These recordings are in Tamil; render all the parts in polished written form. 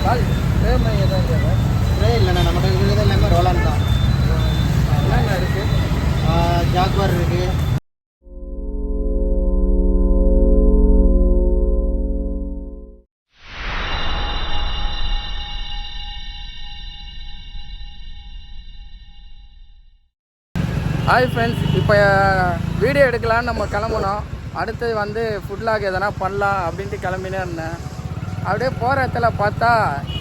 கால் ஸ்ப்ரே எதாவது ஸ்ப்ரே இல்லைண்ணா நம்மகிட்ட இருக்கிறது எல்லாமே ரோலான் தான். என்னென்ன இருக்குது? ஜாக்வார் இருக்குது. ஹாய் ஃப்ரெண்ட்ஸ், இப்போ வீடியோ எடுக்கலான்னு நம்ம கிளம்புனோம். அடுத்து வந்து ஃபுட் லாக் எதனா பண்ணலாம் அப்படின்ட்டு கிளம்பினே இருந்தேன். அப்படியே போகிற இடத்துல பார்த்தா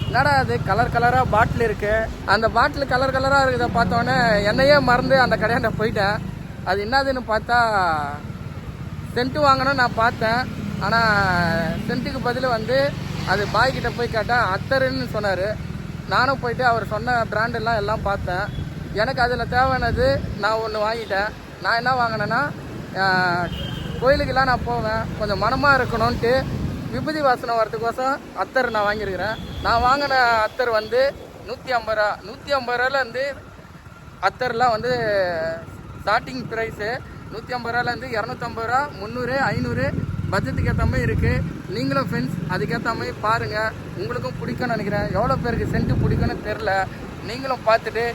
என்னடா அது கலர் கலராக பாட்டில் இருக்குது. அந்த பாட்டில் கலர் கலராக இருக்கிறத பார்த்தோன்னே என்னையே மறந்து அந்த கடையாண்ட போயிட்டேன். அது என்னதுன்னு பார்த்தா சென்ட்டு வாங்கணும்னு நான் பார்த்தேன். ஆனால் சென்ட்டுக்கு பதில் வந்து அது பாய்கிட்ட போய் கேட்டால் அத்தருன்னு சொன்னார். நானும் போயிட்டு அவர் சொன்ன பிராண்டெல்லாம் எல்லாம் பார்த்தேன். எனக்கு அதில் தேவையானது நான் ஒன்று வாங்கிட்டேன். நான் என்ன வாங்கினேன்னா, கோயிலுக்கெல்லாம் நான் போவேன், கொஞ்சம் மனமாக இருக்கணும்ன்ட்டு விபூதி வாசனை வரதுக்கோசம் அத்தர் நான் வாங்கியிருக்கிறேன். நான் வாங்கின அத்தர் வந்து 150 ரூபா. 150 ரூபாலேருந்து அத்தர்லாம் வந்து ஸ்டார்டிங் ப்ரைஸு 150 ரூபாலேருந்து 250 ரூபா, 300, 500 பட்ஜெட்டுக்கு ஏற்ற மாதிரி இருக்குது. நீங்களும் ஃப்ரெண்ட்ஸ் அதுக்கேற்ற மாதிரி பாருங்கள், உங்களுக்கும் பிடிக்கும்னு நினைக்கிறேன். எவ்வளோ பேருக்கு சென்ட்டு பிடிக்குன்னு தெரில. நீங்களும் பார்த்துட்டு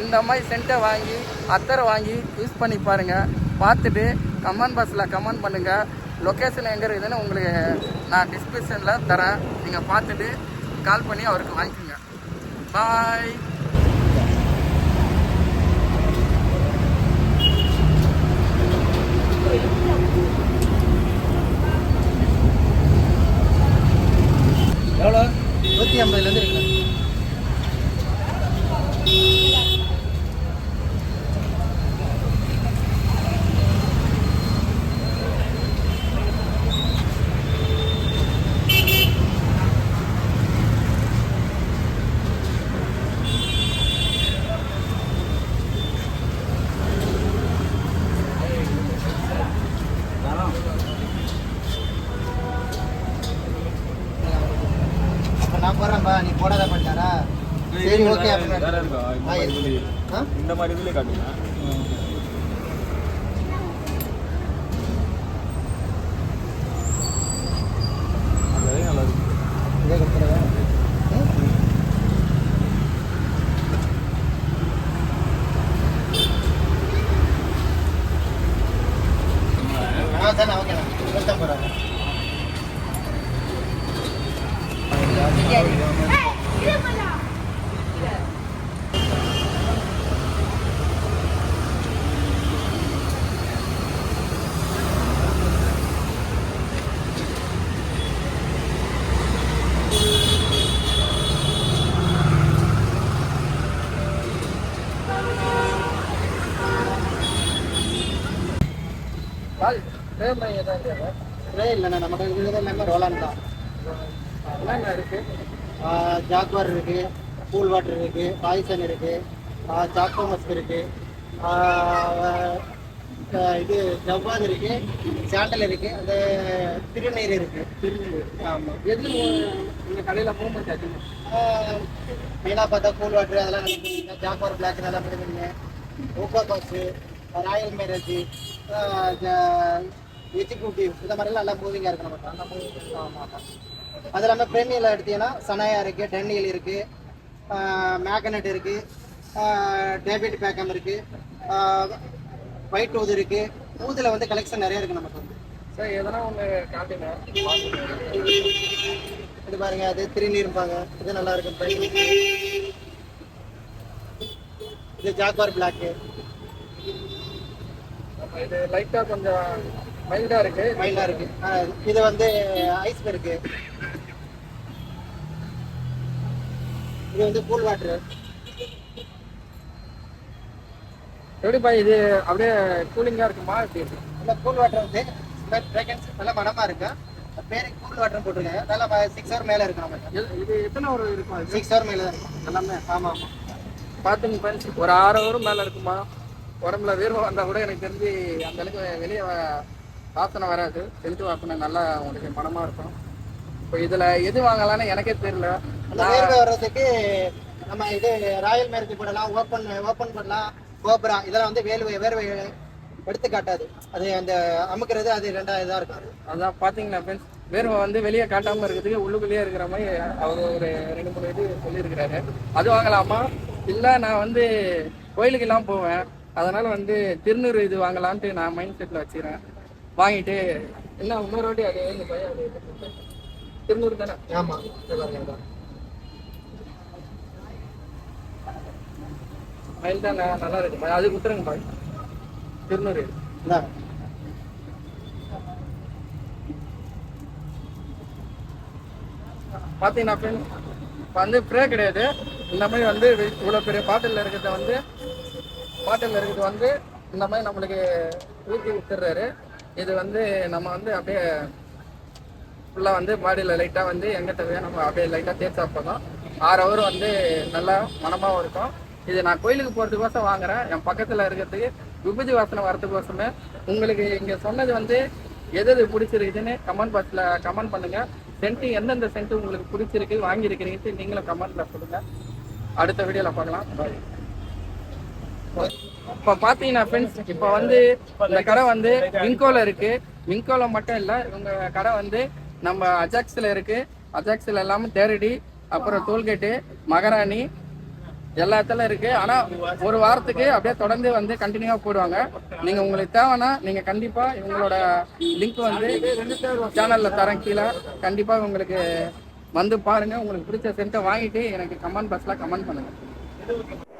இந்த மாதிரி சென்ட்டை வாங்கி அத்தரை வாங்கி யூஸ் பண்ணி பாருங்கள். பார்த்துட்டு கமெண்ட் பாக்ஸில் கமெண்ட் பண்ணுங்கள். லொக்கேஷன் எங்கே இருக்குதுன்னு உங்களுக்கு நான் டிஸ்கிரிப்ஷனில் தரேன். நீங்கள் பார்த்துட்டு கால் பண்ணி அவருக்கு வாங்கிக்கோங்க. பாய். எவ்வளோ? 150லேருந்து இருக்குண்ணா. நான் போடுறேன்பா, நீ போடாத பண்ணிட்டாரா? சரி, ஓகே. இந்த மாதிரி இதுலேயே காட்டுங்க. நல்லா இருக்கு. இதே கொடுத்துருவா. தானே ஓகேண்ணா. 150 ரூபா. கால் ஸ்ப்ரே எதாவது ஸ்ப்ரே இல்லைண்ணா நம்மகிட்ட இருக்கிறது எல்லாமே ரோலான் தான். என்னென்ன இருக்குது? ஜாக்வார் இருக்குது, கூல் வாட்டர் இருக்குது, பாய்சன் இருக்குது, சாக்கோ மஸ்க் இருக்குது, இது ஜவ்வாது இருக்குது, சாண்டல் இருக்குது, அந்த திருநீர் இருக்குது. ஆமாம். எது உங்கள் கடையில் போகும்போது அதிகமாக மெயினாக பார்த்தா கூல் வாட்டர் அதெல்லாம் நல்லா போடுவீங்க. ஜாக்வார் பிளாக் நல்லா போடுவீங்க. ஓகோ பாக்ஸு, ராயல் மேரேஜ், எக்ஸிக்யூட்டிவ் இந்த மாதிரிலாம் நல்லா மூவிங்காக இருக்கு நமக்கு. நல்லா மூவிங். ஆமாம். அது இல்லாமல் ப்ரீமியில் எடுத்தீங்கன்னா சனாயா இருக்குது, டென்னியல் இருக்குது, மேக்னட் இருக்குது, டேபிட் பேக்கம் இருக்குது, ஒயிட் ஊது இருக்குது. ஊதில் வந்து கலெக்ஷன் நிறைய இருக்குது நமக்கு வந்து. சார் எதனா ஒன்று காட்டுங்க. இது பாருங்கள், அது திருநீர்பாங்க. இது நல்லா இருக்கு. இது ஜாக்வார் பிளாக்கு. இது லைட்டாக கொஞ்சம் மைல்டாக இருக்குது. இது வந்து ஐஸ் இருக்கு. இது வந்து கூல் வாட்டர். எப்படிப்பா இது அப்படியே கூலிங்காக இருக்குமா? எப்படி இருக்கு? இந்த கூல் வாட்டர் வந்து ஃப்ரேக்ரன்ஸ் நல்லா மனமாக இருக்கு. பேரு கூல் வாட்டர் போட்டிருக்காங்க. நல்லா 6 ஹவர் மேலே இருக்கு நமக்கு. இது எத்தனை ஒரு இருக்கும்? 6 ஹவர் மேலே தான் இருக்கும் எல்லாமே. ஆமாம். பார்த்துங்க ஃப்ரெண்ட்ஸ், ஒரு 6 ஹவர் மேலே இருக்குமா? உடம்புல வேர்வை வந்தால் கூட எனக்கு தெரிஞ்சு அந்த அளவுக்கு வெளியே வாசனை வராது. சென்ட்டு வாசனை நல்லா உங்களுக்கு மனமாக இருக்கும். இப்போ இதில் எது வாங்கலான்னு எனக்கே தெரியல. அந்த வேர்வை வர்றதுக்கு நம்ம இது ராயல் மேரேஜ் போடலாம், ஓப்பன் பண்ணலாம், கோப்ரா இதெல்லாம் வந்து வேர்வை எடுத்து காட்டாது. அது அந்த அமுக்கிறது அது 2 இதாக இருக்கும். அதான் பார்த்தீங்களா ஃப்ரெண்ட்ஸ், வேர்வை வந்து வெளியே காட்டாமல் இருக்கிறதுக்கு உள்ளுக்குள்ளேயே இருக்கிற மாதிரி அவர் ஒரு 2-3 இது சொல்லியிருக்கிறாரு. அது வாங்கலாமா, இல்லை நான் வந்து கோயிலுக்கெல்லாம் போவேன், அதனால் வந்து திருநூறு இது வாங்கலான்ட்டு நான் மைண்ட் செட்டில் வச்சுக்கிறேன். வாங்கிட்டு என்ன இன்னொரு வாட்டி அது இந்த பையன் அது திருநூறு தானே? ஆமாம், மயில் தான் நல்லா இருக்கு, அது குத்துருங்க பாய். திருநூறு பார்த்தீங்கன்னா ஃப்ரெண்ட்ஸ் வந்து ஸ்ப்ரே கிடையாது. இந்த மாதிரி வந்து இவ்வளோ பெரிய பாட்டிலில் இருக்கிறத வந்து இந்த மாதிரி நம்மளுக்கு ஊற்றி விட்டுறாரு. இது வந்து நம்ம வந்து அப்படியே ஃபுல்லாக வந்து பாடியில் லைட்டாக வந்து எங்கே தேவையோ நம்ம அப்படியே லைட்டாக தேய்ச்சி சாப்பிடலாம். 6 ஹவர் வந்து நல்லா மனமாகவும் இருக்கும். இது நான் கோயிலுக்கு போகிறதுக்கோசம் வாங்குறேன். என் பக்கத்தில் இருக்கிறதுக்கு விபூதி வாசனை வரதுக்கோசமே. உங்களுக்கு இங்கே சொன்னது வந்து எது பிடிச்சிருக்குதுன்னு கமெண்ட் பாக்ஸில் கமெண்ட் பண்ணுங்கள். சென்ட்டு எந்தெந்த சென்ட்டு உங்களுக்கு பிடிச்சிருக்கு வாங்கியிருக்கிறீங்க நீங்களும் கமெண்ட்டில் சொல்லுங்கள். அடுத்த வீடியோவில் பார்க்கலாம். இப்போ பார்த்தீங்கன்னா ஃப்ரெண்ட்ஸ், இப்போ வந்து இந்த கடை வந்து விங்கோவில் இருக்குது. விங்கோவில் மட்டும் இல்லை, இவங்க கடை வந்து நம்ம அஜாக்ஸில் இருக்குது. அஜாக்ஸில் எல்லாமே தேரடி, அப்புறம் டோல்கேட்டு, மகாராணி எல்லா இடத்துல இருக்குது. ஆனால் ஒரு வாரத்துக்கு அப்படியே தொடர்ந்து வந்து கண்டினியூவாக போடுவாங்க. நீங்கள் உங்களுக்கு தேவைன்னா நீங்கள் கண்டிப்பாக இவங்களோட லிங்க் வந்து சேனலில் தரேன் கீழே. கண்டிப்பாக உங்களுக்கு வந்து பாருங்கள். உங்களுக்கு பிடிச்ச சென்ட்டை வாங்கிட்டு எனக்கு கமெண்ட் பாக்ஸில் கமெண்ட் பண்ணுங்கள்.